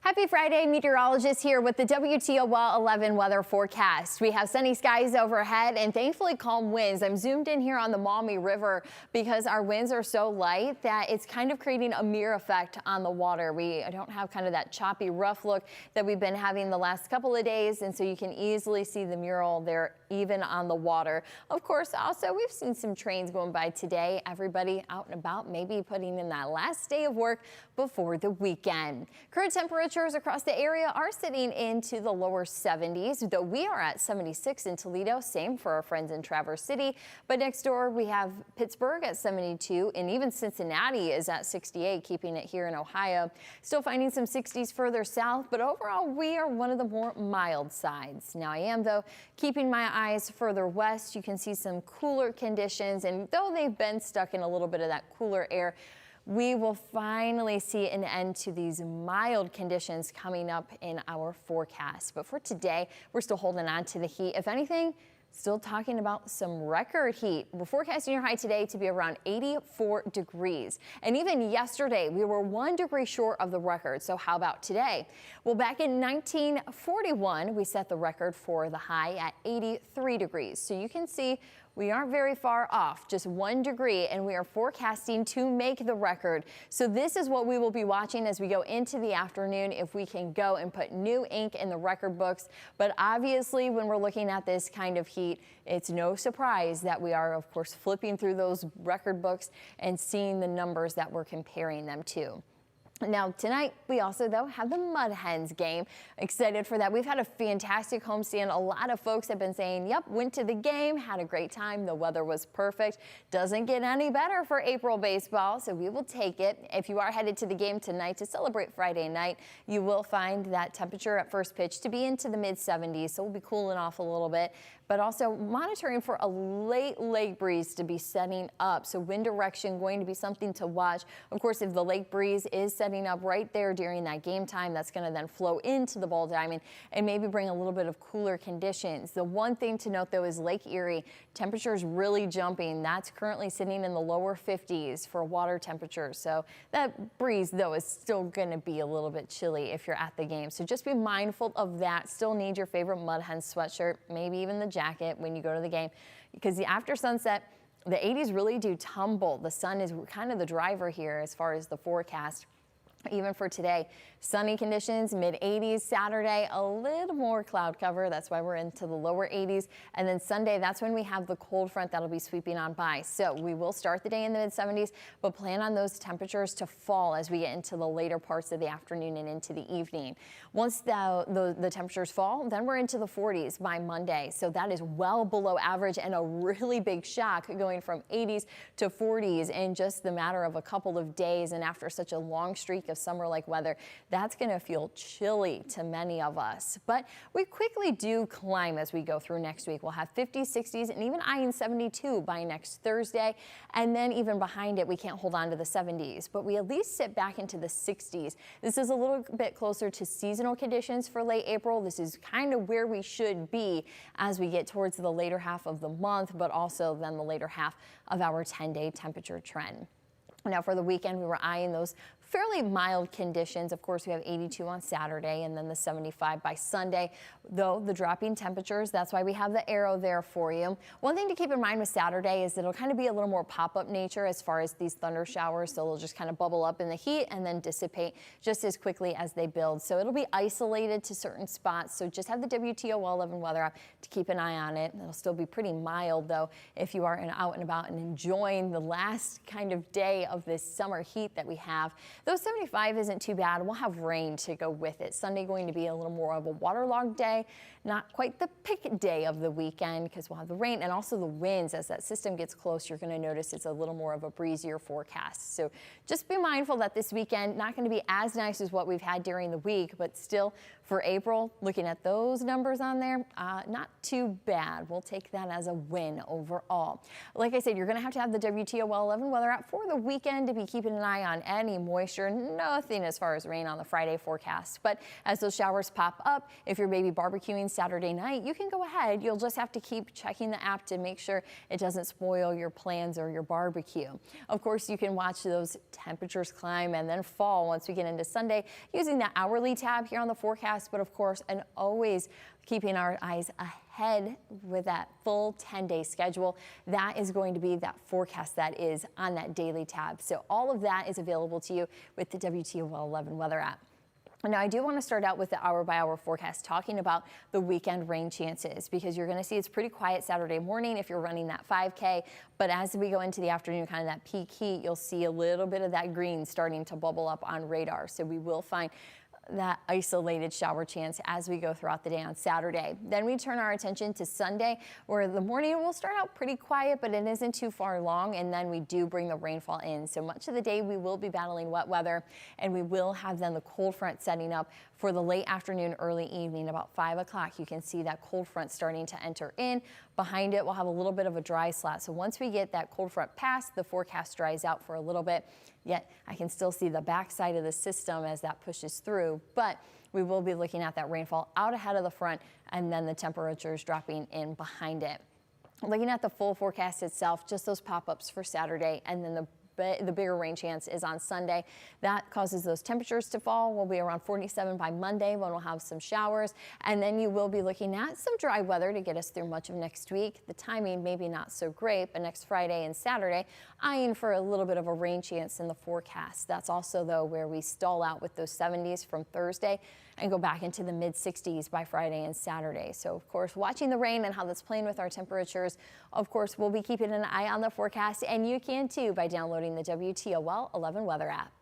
Happy Friday, meteorologist here with the WTOL 11 weather forecast. We have sunny skies overhead and thankfully calm winds. I'm zoomed in here on the Maumee River because our winds are so light that it's kind of creating a mirror effect on the water. We don't have kind of that choppy, rough look that we've been having the last couple of days, and so you can easily see the mural there even on the water. Of course, also we've seen some trains going by today. Everybody out and about, maybe putting in that last day of work before the weekend. Current temperatures across the area are sitting into the lower 70s, though we are at 76 in Toledo. Same for our friends in Traverse City. But next door we have Pittsburgh at 72, and even Cincinnati is at 68, keeping it here in Ohio. Still finding some 60s further south, but overall we are one of the more mild sides. Now I am, though, keeping my eyes further west. You can see some cooler conditions, and though they've been stuck in a little bit of that cooler air, we will finally see an end to these mild conditions coming up in our forecast. But for today, we're still holding on to the heat. If anything, still talking about some record heat. We're forecasting your high today to be around 84 degrees. And even yesterday, we were 1 degree short of the record. So how about today? Well, back in 1941, we set the record for the high at 83 degrees. So you can see we aren't very far off, just 1 degree, and we are forecasting to make the record. So this is what we will be watching as we go into the afternoon, if we can go and put new ink in the record books. But obviously, when we're looking at this kind of heat, it's no surprise that we are, of course, flipping through those record books and seeing the numbers that we're comparing them to. Now tonight we also, though, have the Mud Hens game. Excited for that. We've had a fantastic homestand. A lot of folks have been saying, yep, went to the game, had a great time. The weather was perfect. Doesn't get any better for April baseball, so we will take it. If you are headed to the game tonight to celebrate Friday night, you will find that temperature at first pitch to be into the mid 70s, so we'll be cooling off a little bit, but also monitoring for a late lake breeze to be setting up. So wind direction going to be something to watch. Of course, if the lake breeze is setting up right there during that game time, that's going to then flow into the ball diamond and maybe bring a little bit of cooler conditions. The one thing to note, though, is Lake Erie temperatures really jumping. That's currently sitting in the lower 50s for water temperatures. So that breeze, though, is still going to be a little bit chilly if you're at the game. So just be mindful of that. Still need your favorite Mud Hens sweatshirt, maybe even the jacket when you go to the game, because after sunset, the 80s really do tumble. The sun is kind of the driver here as far as the forecast. Even for today, sunny conditions, mid 80s. Saturday, a little more cloud cover. That's why we're into the lower 80s. And then Sunday, that's when we have the cold front that'll be sweeping on by. So we will start the day in the mid 70s, but plan on those temperatures to fall as we get into the later parts of the afternoon and into the evening. Once the temperatures fall, then we're into the 40s by Monday. So that is well below average and a really big shock, going from 80s to 40s in just the matter of a couple of days. And after such a long streak of summer-like weather, that's going to feel chilly to many of us. But we quickly do climb as we go through next week. We'll have 50s, 60s, and even eyeing 72 by next Thursday. And then even behind it, we can't hold on to the 70s, but we at least sit back into the 60s. This is a little bit closer to seasonal conditions for late April. This is kind of where we should be as we get towards the later half of the month, but also then the later half of our 10-day temperature trend. Now for the weekend, we were eyeing those fairly mild conditions. Of course, we have 82 on Saturday and then the 75 by Sunday, though the dropping temperatures, that's why we have the arrow there for you. One thing to keep in mind with Saturday is that it'll kind of be a little more pop-up nature as far as these thunder showers. So they'll just kind of bubble up in the heat and then dissipate just as quickly as they build. So it'll be isolated to certain spots. So just have the WTOL 11 weather app to keep an eye on it. It'll still be pretty mild, though, if you are out and about and enjoying the last kind of day of this summer heat that we have. Though 75 isn't too bad, we'll have rain to go with it. Sunday going to be a little more of a waterlogged day, not quite the pick day of the weekend because we'll have the rain and also the winds. As that system gets close, you're going to notice it's a little more of a breezier forecast. So just be mindful that this weekend not going to be as nice as what we've had during the week, but still for April, looking at those numbers on there, not too bad. We'll take that as a win overall. Like I said, you're going to have the WTOL 11 weather app for the weekend to be keeping an eye on any moisture moisture, nothing as far as rain on the Friday forecast. But as those showers pop up, if you're maybe barbecuing Saturday night, you can go ahead. You'll just have to keep checking the app to make sure it doesn't spoil your plans or your barbecue. Of course, you can watch those temperatures climb and then fall once we get into Sunday using the hourly tab here on the forecast. But of course, and always keeping our eyes ahead with that full 10-day schedule. That is going to be that forecast that is on that daily tab. So all of that is available to you with the WTOL 11 weather app. Now, I do want to start out with the hour-by-hour forecast talking about the weekend rain chances, because you're going to see it's pretty quiet Saturday morning if you're running that 5K. But as we go into the afternoon, kind of that peak heat, you'll see a little bit of that green starting to bubble up on radar. So we will find that isolated shower chance as we go throughout the day on Saturday. Then we turn our attention to Sunday, where the morning will start out pretty quiet, but it isn't too far long, and then we do bring the rainfall in. So much of the day we will be battling wet weather, and we will have then the cold front setting up for the late afternoon, early evening. About 5 o'clock, you can see that cold front starting to enter in. Behind it, we'll have a little bit of a dry slot. So once we get that cold front past, the forecast dries out for a little bit. Yet I can still see the backside of the system as that pushes through, but we will be looking at that rainfall out ahead of the front, and then the temperatures dropping in behind it. Looking at the full forecast itself, just those pop-ups for Saturday, and then the bigger rain chance is on Sunday. That causes those temperatures to fall. We'll be around 47 by Monday when we'll have some showers. And then you will be looking at some dry weather to get us through much of next week. The timing maybe not so great, but next Friday and Saturday, eyeing for a little bit of a rain chance in the forecast. That's also, though, where we stall out with those 70s from Thursday and go back into the mid 60s by Friday and Saturday. So, of course, watching the rain and how that's playing with our temperatures, of course, we'll be keeping an eye on the forecast, and you can too by downloading the WTOL 11 weather app.